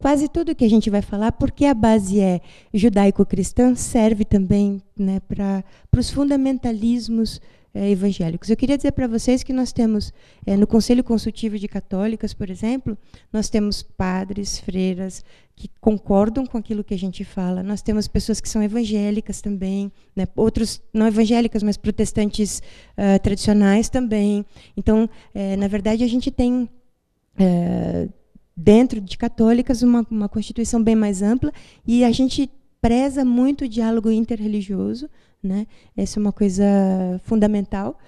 quase tudo que a gente vai falar, porque a base é judaico-cristã, serve também, né, para os fundamentalismos evangélicos. Eu queria dizer para vocês que nós temos, no Conselho Consultivo de Católicas, por exemplo, nós temos padres, freiras, que concordam com aquilo que a gente fala. Nós temos pessoas que são evangélicas também, né, outros não evangélicas, mas protestantes tradicionais também. Então, na verdade, a gente tem, dentro de católicas, uma constituição bem mais ampla, e a gente preza muito o diálogo interreligioso, né? Essa é uma coisa fundamental.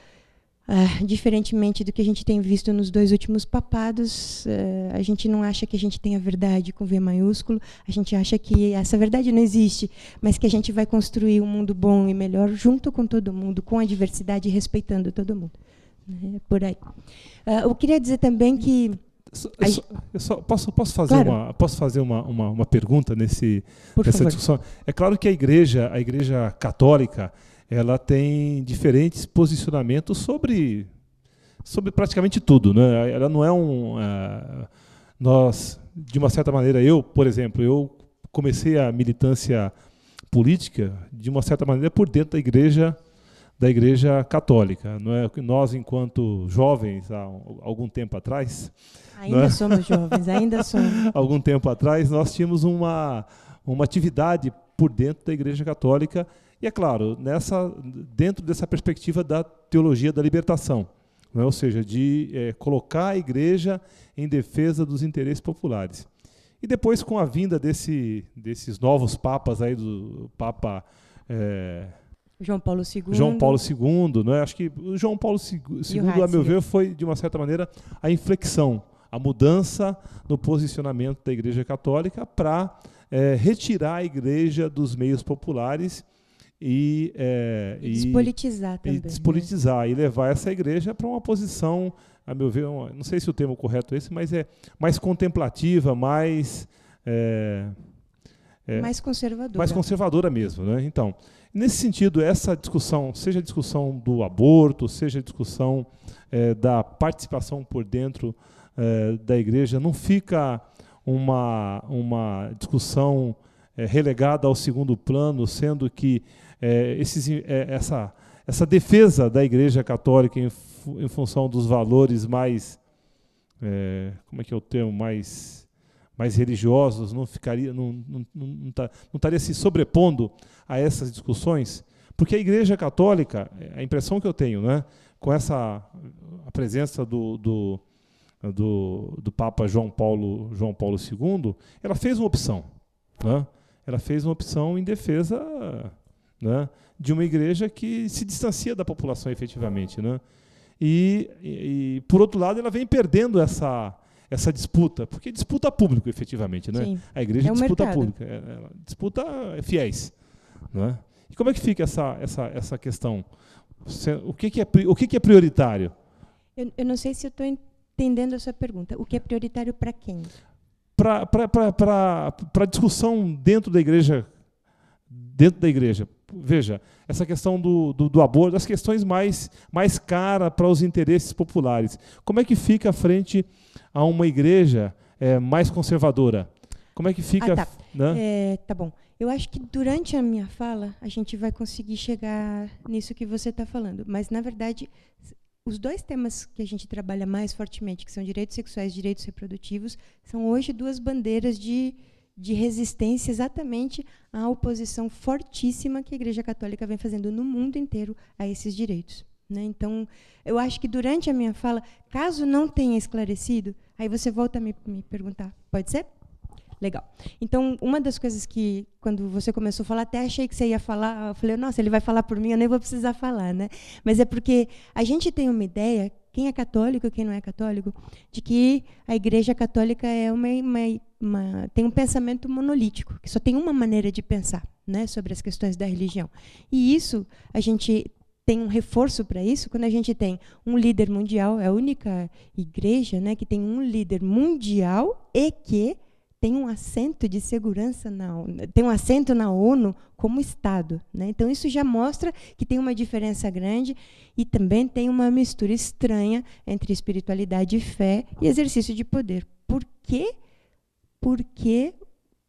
Diferentemente do que a gente tem visto nos 2 últimos papados, a gente não acha que a gente tem a verdade com V maiúsculo, a gente acha que essa verdade não existe, mas que a gente vai construir um mundo bom e melhor junto com todo mundo, com a diversidade e respeitando todo mundo. Por aí. Eu queria dizer também que... Posso fazer uma pergunta nessa favor. discussão? É claro que a igreja católica, ela tem diferentes posicionamentos sobre praticamente tudo, né? Ela não é nós, de uma certa maneira, por exemplo, eu comecei a militância política, de uma certa maneira, por dentro da igreja católica. Não é? Nós, enquanto jovens, há algum tempo atrás... Ainda somos jovens, ainda somos. Algum tempo atrás, nós tínhamos uma atividade por dentro da igreja católica, e, é claro, dentro dessa perspectiva da teologia da libertação, né? Ou seja, de colocar a igreja em defesa dos interesses populares. E depois, com a vinda desses novos papas, aí, do Papa... João Paulo II. João Paulo II, né? Acho que o João Paulo II, a meu ver, foi, de uma certa maneira, a inflexão, a mudança no posicionamento da Igreja Católica para retirar a Igreja dos meios populares e despolitizar também. Despolitizar, e levar essa Igreja para uma posição, a meu ver, não sei se o termo correto é esse, mas mais contemplativa, mais conservadora. Mais conservadora mesmo, né? Então, nesse sentido, essa discussão, seja a discussão do aborto, seja a discussão da participação por dentro da igreja, não fica uma discussão relegada ao segundo plano, sendo que essa defesa da Igreja Católica em função dos valores mais, como é que é o termo, mais religiosos, não estaria se sobrepondo a essas discussões, porque a Igreja Católica, a impressão que eu tenho, né, com a presença do Papa João Paulo II, ela fez uma opção, né? Ela fez uma opção em defesa, né, de uma igreja que se distancia da população efetivamente, né? E por outro lado, ela vem perdendo essa disputa, porque disputa público, efetivamente, né? Sim, a igreja disputa mercado. pública, ela disputa fiéis, né? E como é que fica essa questão? O que é prioritário? Eu não sei se eu estou entendendo a sua pergunta. O que é prioritário para quem? Para a discussão dentro da igreja. Veja, essa questão do aborto, as questões mais caras para os interesses populares. Como é que fica frente a uma igreja mais conservadora? Como é que fica... Tá. Né? Tá bom. Eu acho que durante a minha fala a gente vai conseguir chegar nisso que você está falando. Mas, na verdade, os 2 temas que a gente trabalha mais fortemente, que são direitos sexuais e direitos reprodutivos, são hoje 2 bandeiras de resistência exatamente à oposição fortíssima que a Igreja Católica vem fazendo no mundo inteiro a esses direitos, né? Então, eu acho que durante a minha fala, caso não tenha esclarecido, aí você volta a me perguntar. Pode ser? Legal. Então, uma das coisas que, quando você começou a falar, até achei que você ia falar, eu falei, nossa, ele vai falar por mim, eu nem vou precisar falar, né? Mas é porque a gente tem uma ideia, quem é católico e quem não é católico, de que a Igreja Católica tem um pensamento monolítico, que só tem uma maneira de pensar, né, sobre as questões da religião. E isso, a gente tem um reforço para isso quando a gente tem um líder mundial, é a única igreja, né, que tem um líder mundial e que tem um assento de segurança tem um assento na ONU como Estado, né? Então isso já mostra que tem uma diferença grande e também tem uma mistura estranha entre espiritualidade e fé e exercício de poder. Por que porque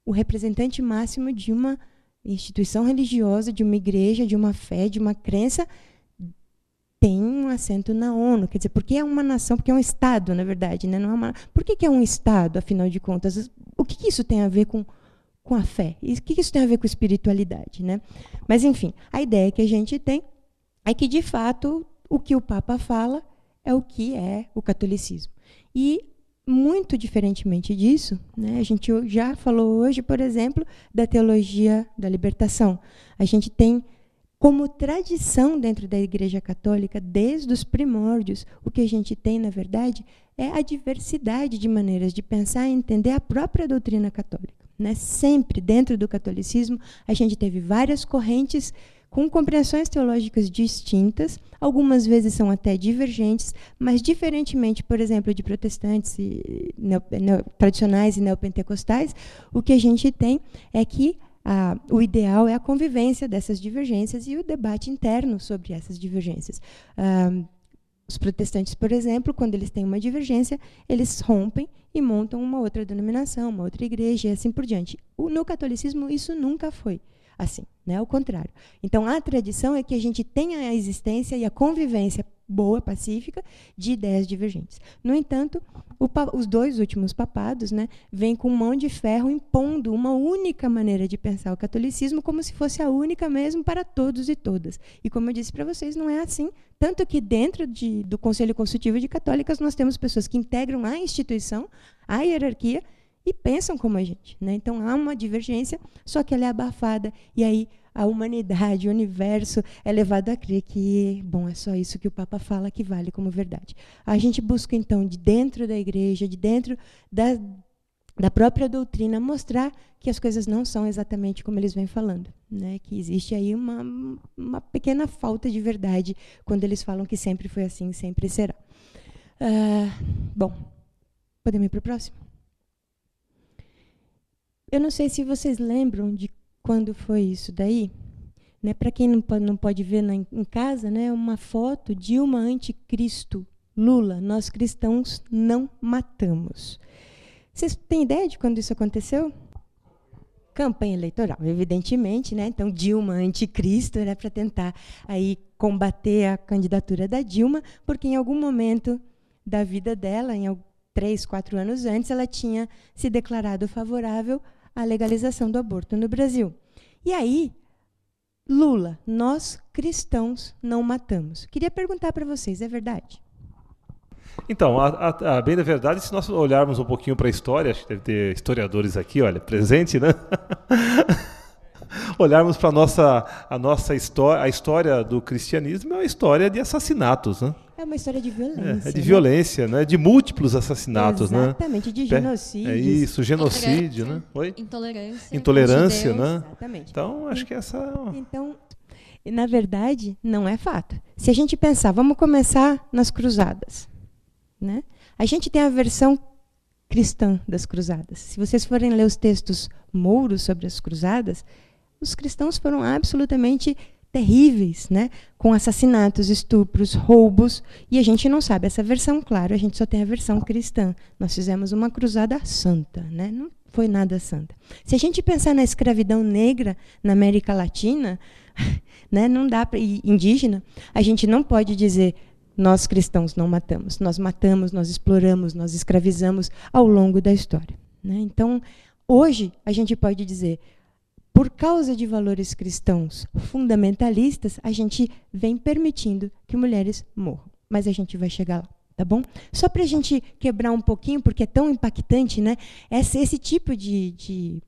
o representante máximo de uma instituição religiosa, de uma igreja, de uma fé, de uma crença, tem um assento na ONU. Quer dizer, porque é uma nação, porque é um Estado, na verdade. Né? Não é uma... Por que é um Estado, afinal de contas? O que isso tem a ver com a fé? E o que isso tem a ver com espiritualidade? Né? Mas, enfim, a ideia que a gente tem é que, de fato, o que o Papa fala é o que é o catolicismo. E, muito diferentemente disso, né, a gente já falou hoje, por exemplo, da teologia da libertação. A gente tem como tradição dentro da Igreja Católica, desde os primórdios, o que a gente tem, na verdade, é a diversidade de maneiras de pensar e entender a própria doutrina católica. Né? Sempre dentro do catolicismo, a gente teve várias correntes com compreensões teológicas distintas, algumas vezes são até divergentes, mas diferentemente, por exemplo, de protestantes e tradicionais e neopentecostais, o que a gente tem é que o ideal é a convivência dessas divergências e o debate interno sobre essas divergências. Os protestantes, por exemplo, quando eles têm uma divergência, eles rompem e montam uma outra denominação, uma outra igreja e assim por diante. No catolicismo, isso nunca foi assim, né? Ao contrário. Então, a tradição é que a gente tenha a existência e a convivência boa, pacífica, de ideias divergentes. No entanto, os dois últimos papados, né, vêm com mão de ferro impondo uma única maneira de pensar o catolicismo como se fosse a única mesmo para todos e todas. E como eu disse para vocês, não é assim. Tanto que dentro do Conselho Consultivo de Católicas nós temos pessoas que integram a instituição, a hierarquia, e pensam como a gente. Né? Então, há uma divergência, só que ela é abafada. E aí, a humanidade, o universo, é levado a crer que, bom, é só isso que o Papa fala que vale como verdade. A gente busca, então, de dentro da igreja, de dentro da própria doutrina, mostrar que as coisas não são exatamente como eles vêm falando. Né? Que existe aí uma pequena falta de verdade quando eles falam que sempre foi assim, sempre será. Bom, podemos ir para o próximo? Eu não sei se vocês lembram de quando foi isso daí. Né? Para quem não pode ver em casa, né, uma foto de uma anticristo, Lula. Nós cristãos não matamos. Vocês têm ideia de quando isso aconteceu? Campanha eleitoral, evidentemente. Né? Então, Dilma anticristo era para tentar aí combater a candidatura da Dilma, porque em algum momento da vida dela, em 3, 4 anos antes, ela tinha se declarado favorável à legalização do aborto no Brasil. E aí, Lula, nós cristãos não matamos. Queria perguntar para vocês, é verdade? Então, bem da verdade, se nós olharmos um pouquinho para a história, acho que deve ter historiadores aqui, olha, presente, né? Olharmos para a nossa história, a história do cristianismo é uma história de assassinatos, né? É uma história de violência. É de violência, né? De múltiplos assassinatos, exatamente, né? De genocídio. É isso, genocídio, né? Oi? Intolerância. Intolerância, né? Exatamente. Então, acho que essa... Então, na verdade, não é fato. Se a gente pensar, vamos começar nas cruzadas. Né? A gente tem a versão cristã das cruzadas. Se vocês forem ler os textos mouros sobre as cruzadas, os cristãos foram absolutamente terríveis, né? Com assassinatos, estupros, roubos, e a gente não sabe essa versão, claro, a gente só tem a versão cristã. Nós fizemos uma cruzada santa, né? Não foi nada santa. Se a gente pensar na escravidão negra na América Latina, né, não dá para, indígena, a gente não pode dizer nós cristãos não matamos. Nós matamos, nós exploramos, nós escravizamos ao longo da história. Né? Então, hoje, a gente pode dizer, por causa de valores cristãos fundamentalistas, a gente vem permitindo que mulheres morram. Mas a gente vai chegar lá, tá bom? Só para a gente quebrar um pouquinho, porque é tão impactante, né? Esse tipo de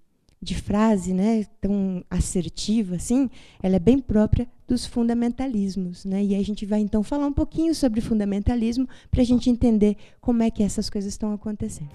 frase, né, tão assertiva assim, ela é bem própria dos fundamentalismos, né? E aí a gente vai então falar um pouquinho sobre fundamentalismo para a gente entender como é que essas coisas estão acontecendo.